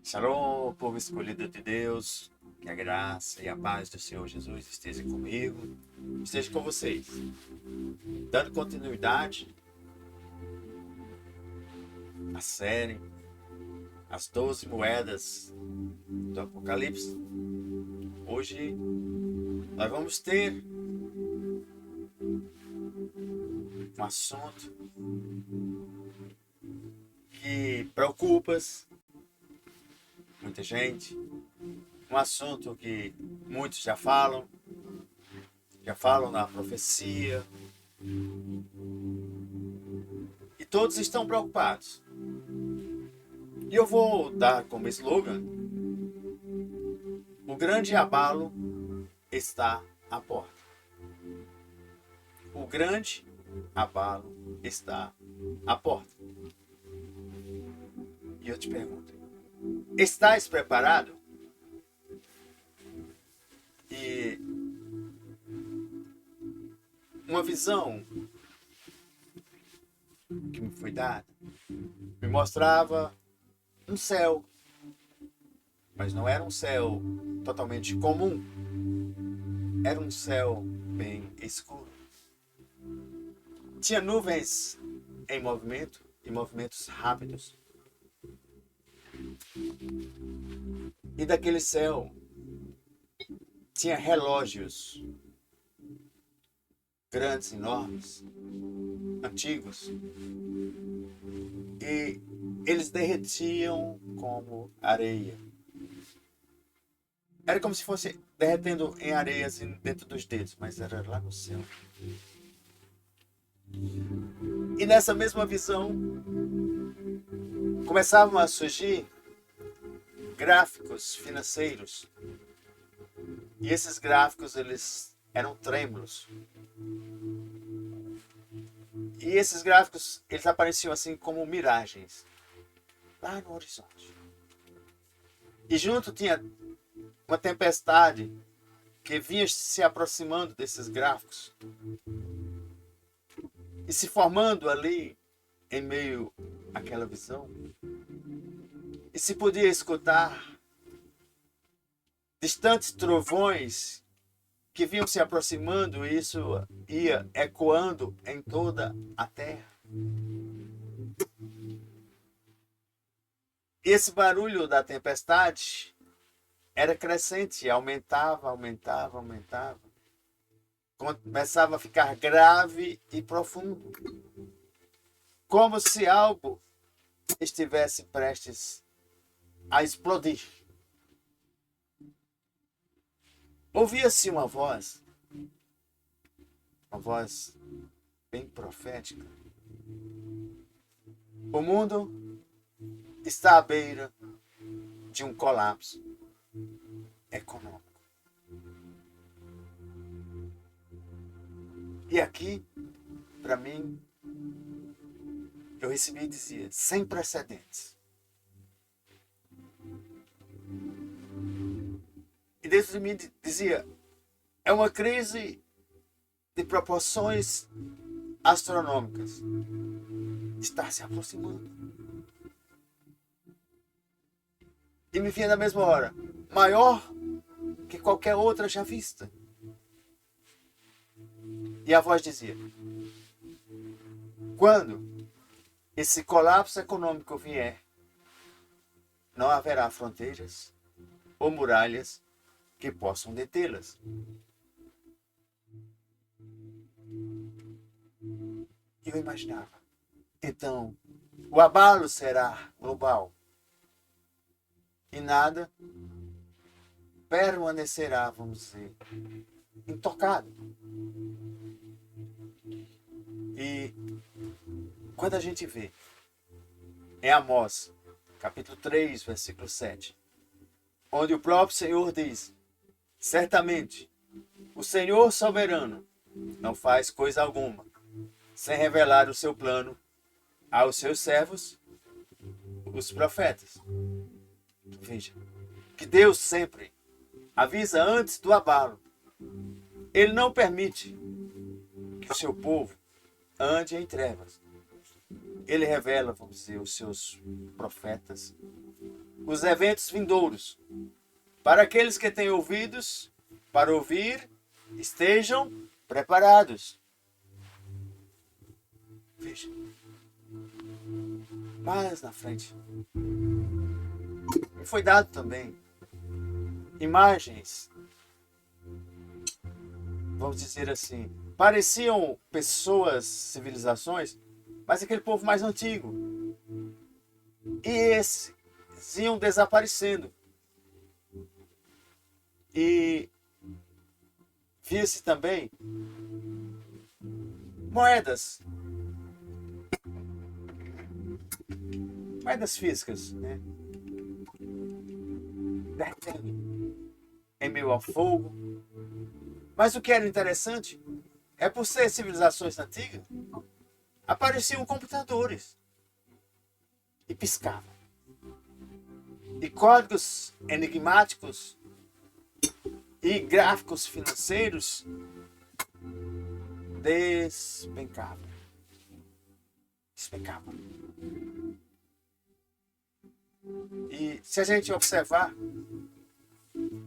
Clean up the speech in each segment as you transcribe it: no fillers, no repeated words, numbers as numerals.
Shalom, povo escolhido de Deus, que a graça e a paz do Senhor Jesus esteja comigo, esteja com vocês. Dando continuidade à série As 12 Moedas do Apocalipse. Hoje nós vamos ter um assunto que preocupa muita gente, um assunto que muitos já falam na profecia, e todos estão preocupados. E eu vou dar como slogan: o grande abalo está à porta. O grande abalo está à porta. E eu te pergunto: estás preparado? E uma visão que me foi dada me mostrava um céu, mas não era um céu totalmente comum. Era um céu bem escuro. Tinha nuvens em movimento, e movimentos rápidos. E daquele céu tinha relógios grandes, enormes, antigos, e eles derretiam como areia. Era como se fosse derretendo em areia assim, dentro dos dedos, mas era lá no céu. E nessa mesma visão começavam a surgir gráficos financeiros. E esses gráficos, eles eram trêmulos. E esses gráficos, eles apareciam assim como miragens, lá no horizonte. E junto tinha uma tempestade que vinha se aproximando desses gráficos e se formando ali em meio àquela visão. E se podia escutar distantes trovões que vinham se aproximando, e isso ia ecoando em toda a terra. E esse barulho da tempestade era crescente, aumentava. Começava a ficar grave e profundo, como se algo estivesse prestes a explodir. Ouvia-se uma voz bem profética. O mundo está à beira de um colapso econômico. E aqui, para mim, eu recebi e dizia: sem precedentes. E dentro de mim dizia: é uma crise de proporções astronômicas. Está se aproximando. E me vinha na mesma hora: maior que qualquer outra já vista. E a voz dizia: quando esse colapso econômico vier, não haverá fronteiras ou muralhas que possam detê-las. E eu imaginava: então, o abalo será global e nada permanecerá, vamos dizer, intocado. E quando a gente vê em Amós, capítulo 3, versículo 7, onde o próprio Senhor diz: certamente, o Senhor soberano não faz coisa alguma sem revelar o seu plano aos seus servos, os profetas. Veja, que Deus sempre avisa antes do abalo. Ele não permite que o seu povo ande em trevas. Ele revela, vamos dizer, os seus profetas, os eventos vindouros. Para aqueles que têm ouvidos para ouvir, estejam preparados. Veja. Mais na frente. Foi dado também imagens, vamos dizer assim, pareciam pessoas, civilizações, mas aquele povo mais antigo. E esses iam desaparecendo. E via-se também moedas físicas, né? Derretendo em meio ao fogo. Mas o que era interessante é, por ser civilizações antigas, apareciam computadores e piscavam. E códigos enigmáticos e gráficos financeiros despencavam. E se a gente observar um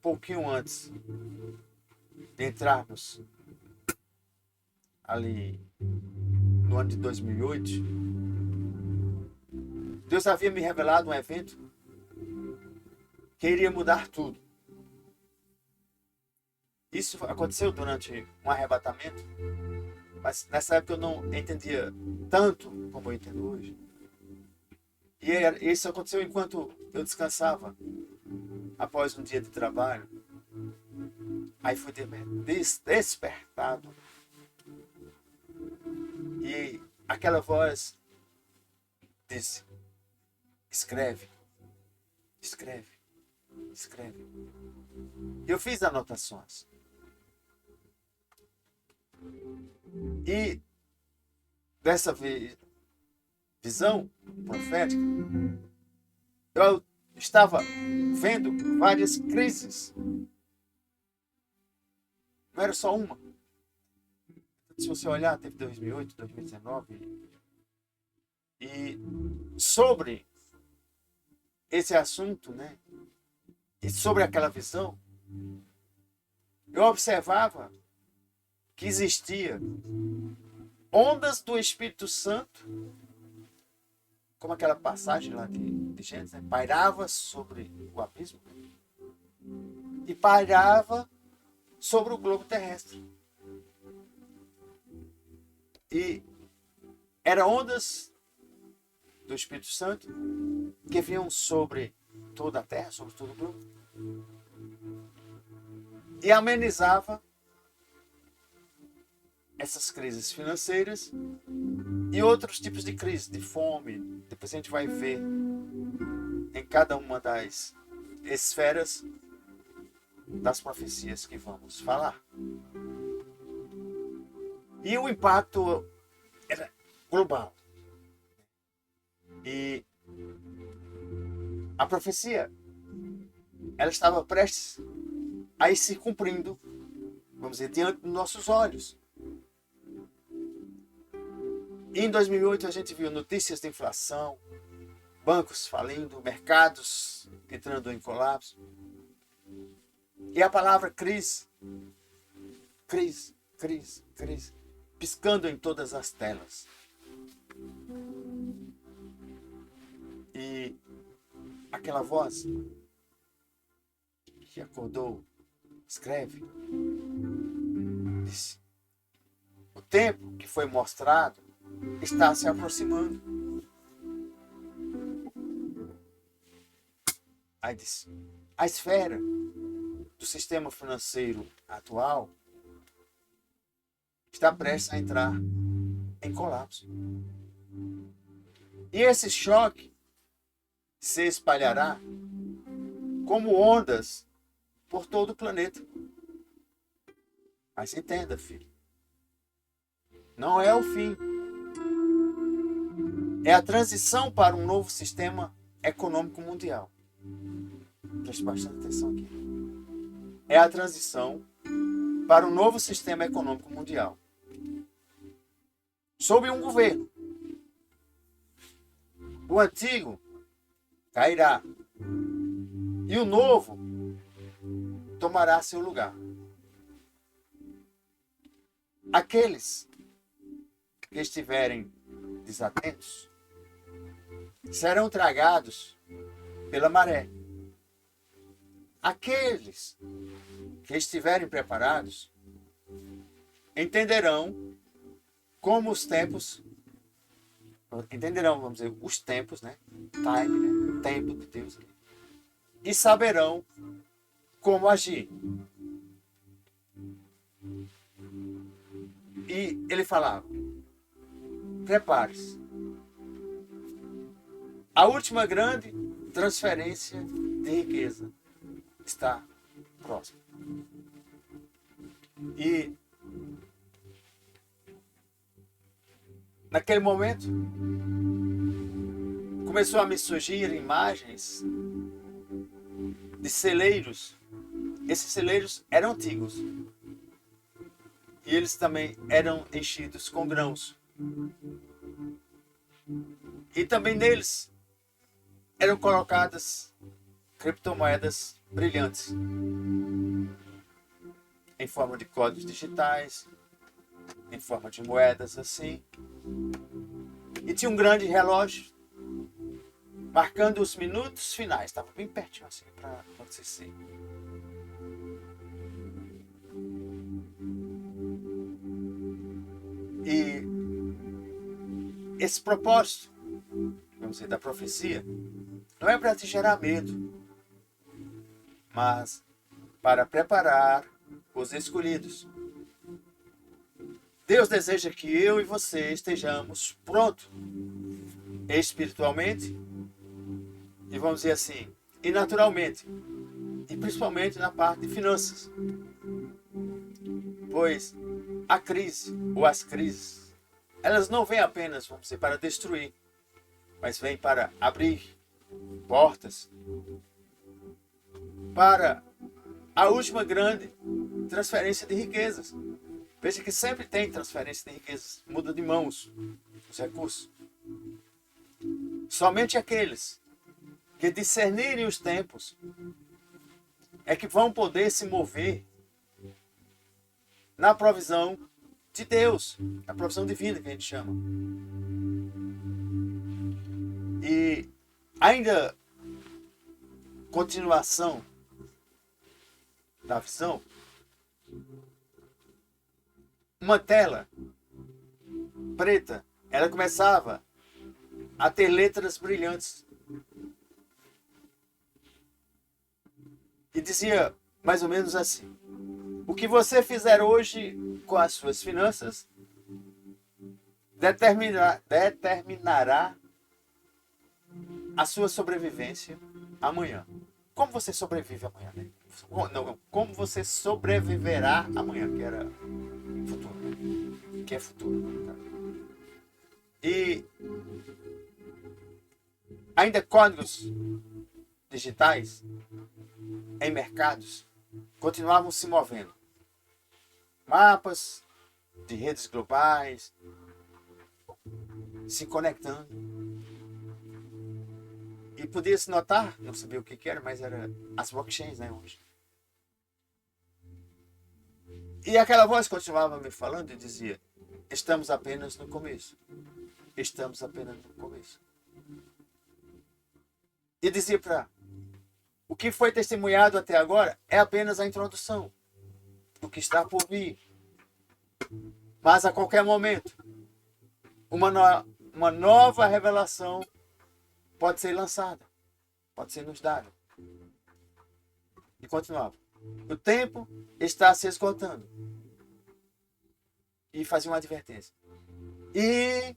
pouquinho antes de entrarmos ali no ano de 2008, Deus havia me revelado um evento que iria mudar tudo. Isso aconteceu durante um arrebatamento, mas nessa época eu não entendia tanto como eu entendo hoje. E isso aconteceu enquanto eu descansava, após um dia de trabalho. Aí fui despertado. E aquela voz disse: escreve. Eu fiz anotações. E dessa visão profética, eu estava vendo várias crises. Não era só uma. Se você olhar, teve 2008, 2019. E sobre esse assunto, né? E sobre aquela visão, eu observava que existia ondas do Espírito Santo, como aquela passagem lá de Gênesis, né? Pairava sobre o abismo e pairava sobre o globo terrestre. E eram ondas do Espírito Santo que vinham sobre toda a terra, sobre todo o globo, e amenizava essas crises financeiras e outros tipos de crise, de fome. Depois a gente vai ver em cada uma das esferas das profecias que vamos falar. E o impacto era global. E a profecia, ela estava prestes a ir se cumprindo, vamos dizer, diante dos nossos olhos. E em 2008 a gente viu notícias de inflação, bancos falindo, mercados entrando em colapso. E a palavra crise, piscando em todas as telas. E aquela voz que acordou, escreve, disse: o tempo que foi mostrado está se aproximando. Aí disse: a esfera do sistema financeiro atual está prestes a entrar em colapso. E esse choque se espalhará como ondas por todo o planeta. Mas entenda, filho, não é o fim. É a transição para um novo sistema econômico mundial. Preste bastante atenção aqui. É a transição para um novo sistema econômico mundial. Sob um governo. O antigo cairá, e o novo tomará seu lugar. Aqueles que estiverem desatentos serão tragados pela maré. Aqueles que estiverem preparados entenderão como os tempos, vamos dizer, os tempos, né? Time, né? Tempo de Deus. E saberão como agir. E ele falava, prepare-se. A última grande transferência de riqueza está próxima. E naquele momento começou a me surgir imagens de celeiros. Esses celeiros eram antigos. E eles também eram enchidos com grãos. E também neles eram colocadas criptomoedas brilhantes, em forma de códigos digitais, em forma de moedas assim. E tinha um grande relógio marcando os minutos finais. Estava bem pertinho assim para acontecer. E esse propósito, vamos dizer, da profecia, não é para te gerar medo, mas para preparar os escolhidos. Deus deseja que eu e você estejamos prontos espiritualmente e, vamos dizer assim, e naturalmente, e principalmente na parte de finanças. Pois a crise ou as crises, elas não vêm apenas, vamos dizer, para destruir, mas vêm para abrir portas para a última grande transferência de riquezas. Veja que sempre tem transferência de riquezas, muda de mãos os recursos. Somente aqueles que discernirem os tempos é que vão poder se mover na provisão de Deus, na provisão divina que a gente chama. E ainda continuação da visão, uma tela preta, ela começava a ter letras brilhantes. E dizia mais ou menos assim: o que você fizer hoje com as suas finanças determinará a sua sobrevivência amanhã. Como você sobrevive amanhã, né? Não, como você sobreviverá amanhã, que era futuro, né? Que é futuro. E ainda códigos digitais em mercados continuavam se movendo. Mapas de redes globais se conectando. E podia se notar, não sabia o que era, mas era as blockchains, né, hoje. E aquela voz continuava me falando e dizia: estamos apenas no começo. Estamos apenas no começo. E dizia para o que foi testemunhado até agora é apenas a introdução do que está por vir. Mas a qualquer momento, uma nova revelação pode ser lançada, pode ser nos dada. E continuava: o tempo está se esgotando. E fazia uma advertência: e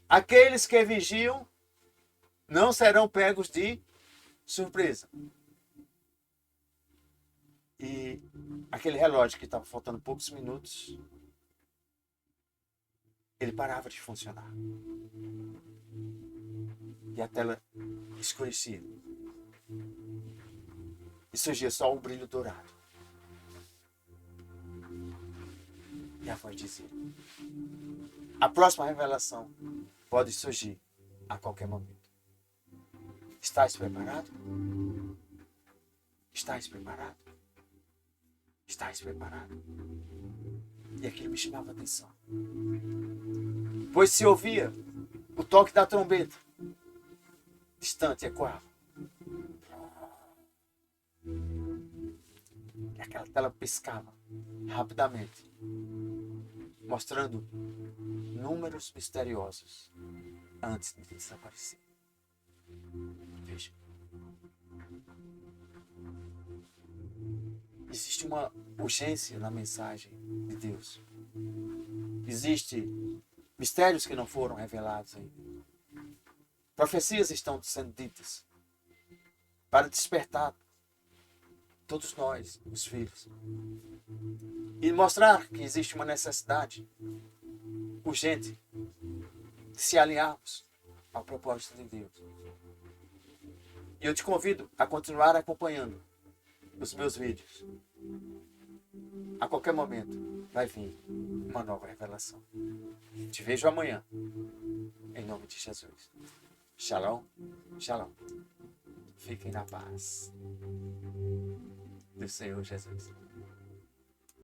aqueles que vigiam não serão pegos de surpresa. E aquele relógio que estava faltando poucos minutos, ele parava de funcionar. E a tela escurecia. E surgia só um brilho dourado. E a voz dizia: a próxima revelação pode surgir a qualquer momento. Estás preparado? Estás preparado? Estás preparado? E aquilo me chamava a atenção. Pois se ouvia o toque da trombeta, distante, ecoava. E aquela tela piscava rapidamente, mostrando números misteriosos antes de desaparecer. Veja. Existe uma urgência na mensagem de Deus. Existem mistérios que não foram revelados ainda. Profecias estão sendo ditas para despertar todos nós, os filhos, e mostrar que existe uma necessidade urgente de se alinharmos ao propósito de Deus. E eu te convido a continuar acompanhando os meus vídeos. A qualquer momento vai vir uma nova revelação. Te vejo amanhã, em nome de Jesus. Shalom, shalom. Fiquem na paz do Senhor Jesus.